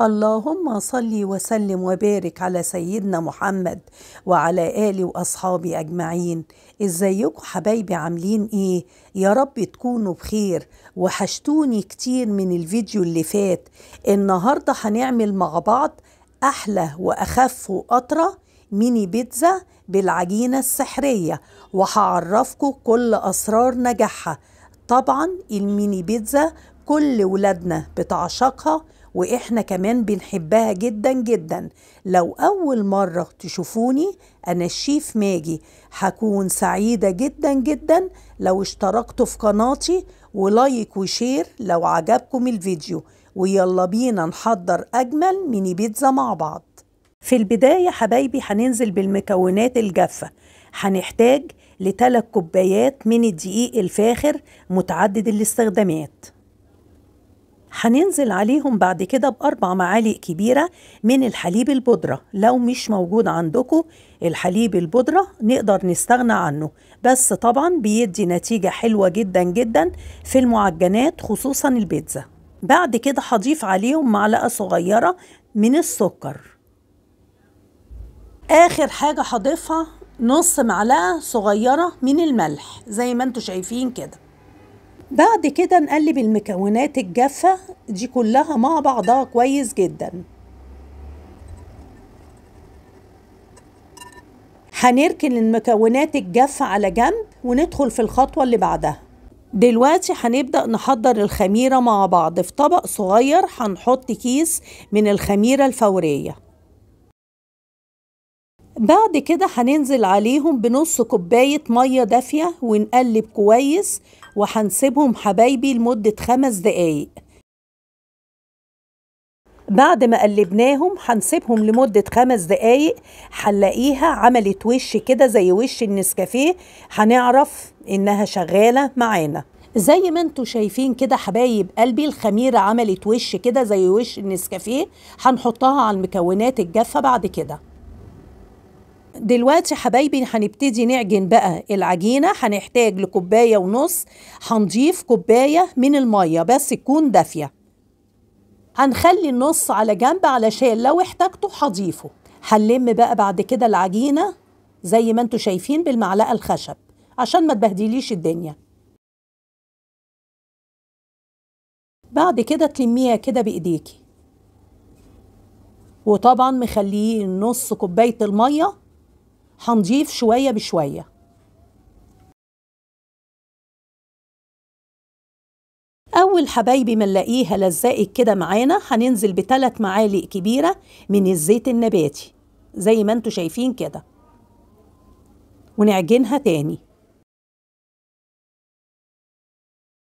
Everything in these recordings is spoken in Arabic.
اللهم صل وسلم وبارك على سيدنا محمد وعلى آله وأصحابه أجمعين. ازيكم حبايبي، عاملين ايه؟ يا رب تكونوا بخير. وحشتوني كتير من الفيديو اللي فات. النهاردة هنعمل مع بعض أحلى وأخف وأطرى ميني بيتزا بالعجينة السحرية، وهعرفكم كل أسرار نجاحها. طبعا الميني بيتزا كل ولادنا بتعشقها، وإحنا كمان بنحبها جدا جدا. لو أول مرة تشوفوني، أنا الشيف ماجي. هكون سعيدة جدا جدا لو اشتركتوا في قناتي، ولايك وشير لو عجبكم الفيديو. ويلا بينا نحضر أجمل ميني بيتزا مع بعض. في البداية حبايبي هننزل بالمكونات الجافة. هنحتاج ل3 كوبايات من الدقيق الفاخر متعدد الاستخدامات. هننزل عليهم بعد كده ب4 معالق كبيرة من الحليب البودرة. لو مش موجود عندكم الحليب البودرة نقدر نستغنى عنه، بس طبعا بيدي نتيجة حلوة جدا جدا في المعجنات خصوصا البيتزا. بعد كده هضيف عليهم معلقة صغيرة من السكر. آخر حاجة هضيفها نص معلقة صغيرة من الملح زي ما انتوا شايفين كده. بعد كده نقلب المكونات الجافة دي كلها مع بعضها كويس جدا. هنركن المكونات الجافة على جنب وندخل في الخطوة اللي بعدها. دلوقتي هنبدأ نحضر الخميرة مع بعض. في طبق صغير هنحط كيس من الخميرة الفورية. بعد كده هننزل عليهم بنص كوباية مية دافية ونقلب كويس، وهنسيبهم حبايبي لمدة 5 دقايق. بعد ما قلبناهم هنسيبهم لمدة 5 دقايق. هنلاقيها عملت وش كده زي وش النسكافيه، هنعرف انها شغالة معانا. زي ما انتوا شايفين كده حبايب قلبي، الخميرة عملت وش كده زي وش النسكافيه. هنحطها على المكونات الجافة بعد كده. دلوقتي حبايبي هنبتدي نعجن بقى العجينة. هنحتاج لكوباية ونص. هنضيف كوباية من المية بس تكون دافية. هنخلي النص على جنب علشان لو احتاجته هضيفه. هنلم بقى بعد كده العجينة زي ما انتوا شايفين بالمعلقة الخشب عشان ما تبهدليش الدنيا. بعد كده تلميها كده بايديكي، وطبعا مخليه نص كوباية المية. هنضيف شوية بشوية. أول حبايبي ما نلاقيها لزقت كده معانا، هننزل ب3 معالق كبيرة من الزيت النباتي زي ما انتوا شايفين كده، ونعجنها تاني.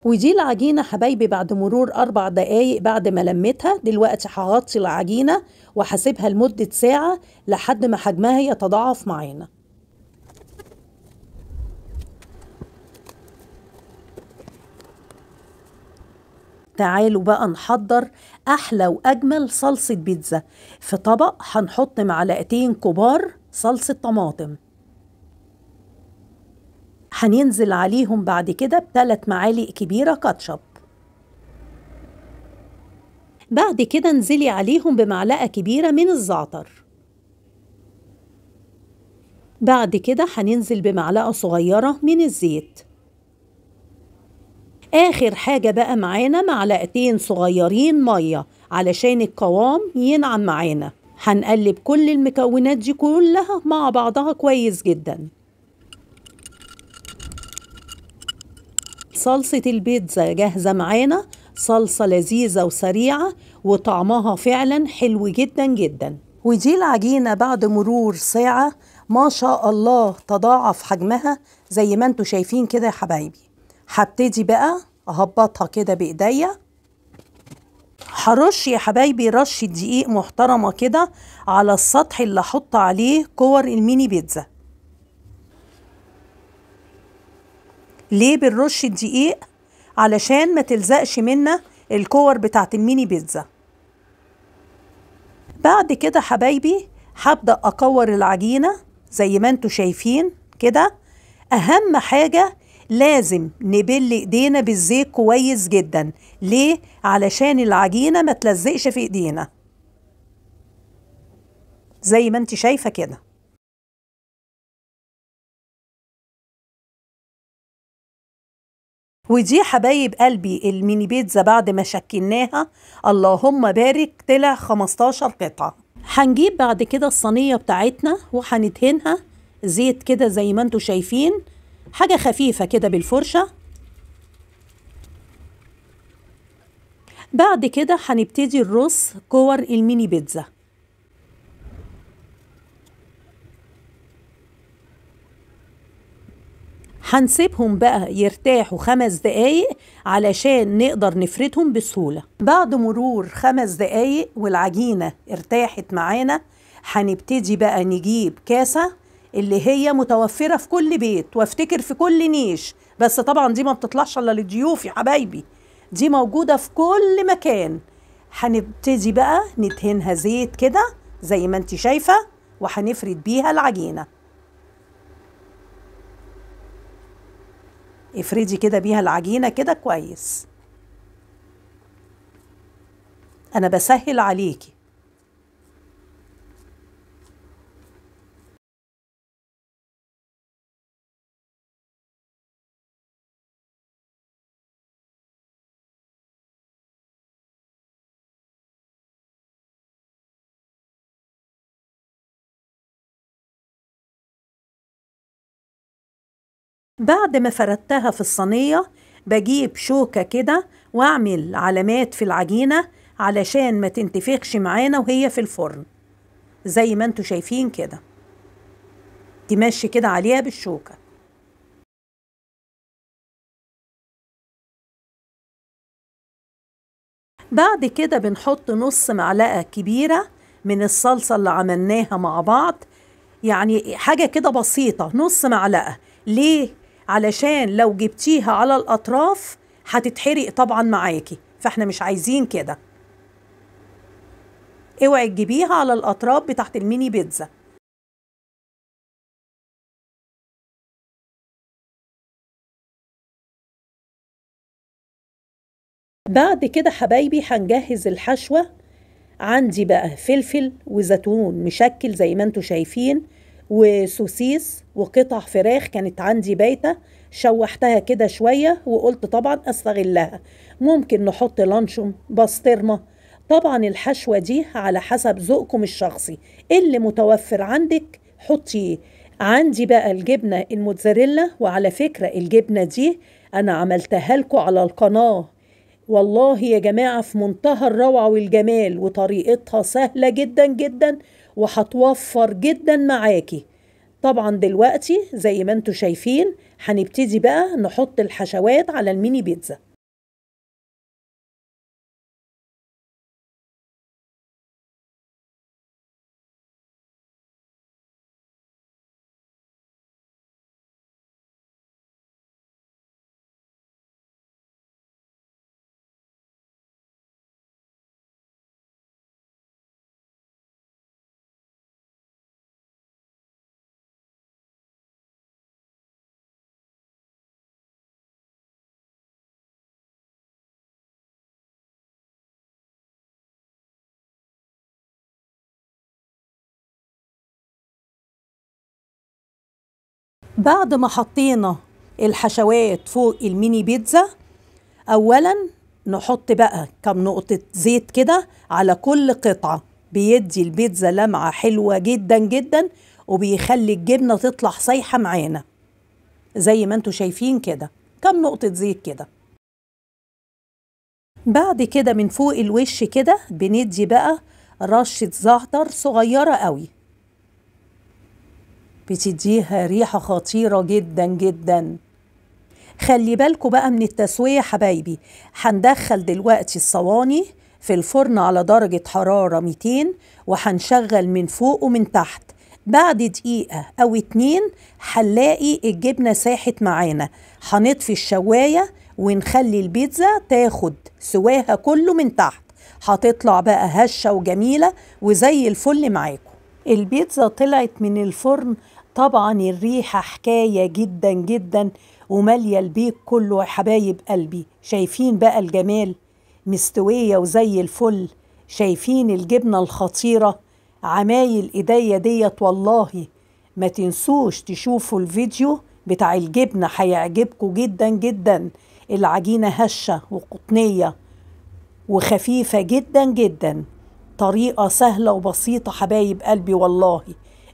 ودي العجينة حبايبي بعد مرور 4 دقايق بعد ما لميتها. دلوقتي هغطي العجينة وهسيبها لمدة ساعة لحد ما حجمها يتضاعف معانا. تعالوا بقى نحضر أحلى وأجمل صلصة بيتزا. في طبق هنحط 2 معلقة كبار صلصة طماطم. هننزل عليهم بعد كده ب3 معالق كبيرة كاتشب. بعد كده انزلي عليهم بمعلقة كبيرة من الزعتر. بعد كده هننزل بمعلقة صغيرة من الزيت. آخر حاجة بقى معانا 2 معلقتين صغيرين مية علشان القوام ينعم معانا. هنقلب كل المكونات دي كلها مع بعضها كويس جدا. صلصة البيتزا جاهزة معانا. صلصة لذيذة وسريعة وطعمها فعلا حلو جدا جدا. ودي العجينة بعد مرور ساعة ما شاء الله تضاعف حجمها زي ما انتوا شايفين كده يا حبايبي. هبتدي بقى اهبطها كده بايديا. هرش يا حبايبي رشة دقيق محترمة كده على السطح اللي احط عليه كور الميني بيتزا. ليه بالرش الدقيق؟ علشان ما تلزقش منا الكور بتاعت الميني بيتزا. بعد كده حبايبي هبدأ اكور العجينة زي ما انتوا شايفين كده. اهم حاجة لازم نبل ايدينا بالزيت كويس جدا. ليه؟ علشان العجينة ما تلزقش في ايدينا. زي ما انت شايفة كده. ودي حبايب قلبي الميني بيتزا بعد ما شكلناها اللهم بارك طلع 15 قطعة. هنجيب بعد كده الصينية بتاعتنا وهندهنها زيت كده زي ما انتوا شايفين، حاجة خفيفة كده بالفرشة. بعد كده هنبتدي نرص كور الميني بيتزا. هنسيبهم بقى يرتاحوا 5 دقايق علشان نقدر نفردهم بسهولة. بعد مرور 5 دقايق والعجينة ارتاحت معانا، هنبتدي بقى نجيب كاسة اللي هي متوفرة في كل بيت وافتكر في كل نيش، بس طبعا دي ما بتطلعش الا للضيوف يا حبايبي، دي موجودة في كل مكان. هنبتدي بقى ندهنها زيت كده زي ما انت شايفة، وهنفرد بيها العجينة. افردي كده بيها العجينة كده كويس، أنا بسهل عليكي. بعد ما فردتها في الصينية بجيب شوكة كده واعمل علامات في العجينة علشان ما تنتفخش معانا وهي في الفرن، زي ما انتوا شايفين كده، تمشي كده عليها بالشوكة. بعد كده بنحط نص معلقة كبيرة من الصلصة اللي عملناها مع بعض، يعني حاجة كده بسيطة، نص معلقة. ليه؟ علشان لو جبتيها على الأطراف هتتحرق طبعا معاكي، فاحنا مش عايزين كده. اوعي تجيبيها على الأطراف بتاعت الميني بيتزا. بعد كده حبايبي هنجهز الحشوة. عندي بقى فلفل وزيتون مشكل زي ما انتوا شايفين، وسوسيس وقطع فراخ كانت عندي بايتة، شوحتها كده شوية وقلت طبعا استغلها. ممكن نحط لانشون، بسطرمة، طبعا الحشوة دي على حسب ذوقكم الشخصي، اللي متوفر عندك حطيه. عندي بقى الجبنة الموتزاريلا، وعلى فكرة الجبنة دي أنا عملتها لكم على القناة، والله يا جماعة في منتهى الروعة والجمال، وطريقتها سهلة جدا جدا وهتوفر جدا معاكي. طبعا دلوقتي زي ما انتوا شايفين هنبتدي بقى نحط الحشوات على الميني بيتزا. بعد ما حطينا الحشوات فوق الميني بيتزا، اولا نحط بقى كم نقطة زيت كده على كل قطعة، بيدي البيتزا لمعة حلوة جدا جدا، وبيخلي الجبنة تطلع سايحة معانا زي ما انتوا شايفين كده، كم نقطة زيت كده. بعد كده من فوق الوش كده بندي بقى رشة زعتر صغيرة قوي، بتديها ريحة خطيرة جدا جدا. خلي بالكوا بقى من التسوية حبايبي. هندخل دلوقتي الصواني في الفرن على درجة حرارة 200، وهنشغل من فوق ومن تحت. بعد دقيقة أو 2 هنلاقي الجبنة ساحت معانا، هنطفي الشواية ونخلي البيتزا تاخد سواها كله من تحت، هتطلع بقى هشة وجميلة وزي الفل معاكم. البيتزا طلعت من الفرن، طبعا الريحة حكاية جدا جدا ومالية البيت كله يا حبايب قلبي. شايفين بقى الجمال، مستوية وزي الفل، شايفين الجبنة الخطيرة. عمايل ايديا ديت والله. ما تنسوش تشوفوا الفيديو بتاع الجبنة، هيعجبكم جدا جدا. العجينة هشة وقطنية وخفيفة جدا جدا. طريقة سهلة وبسيطة حبايب قلبي والله.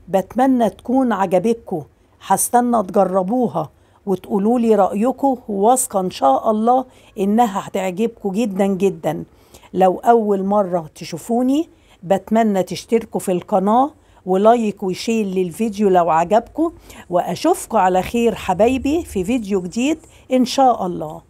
بتمنى تكون عجبتكم. هستنى تجربوها وتقولولي رأيكم، واثقة ان شاء الله انها هتعجبكم جدا جدا. لو اول مرة تشوفوني بتمنى تشتركوا في القناة ولايك وشير للفيديو لو عجبكم، واشوفكم على خير حبايبي في فيديو جديد ان شاء الله.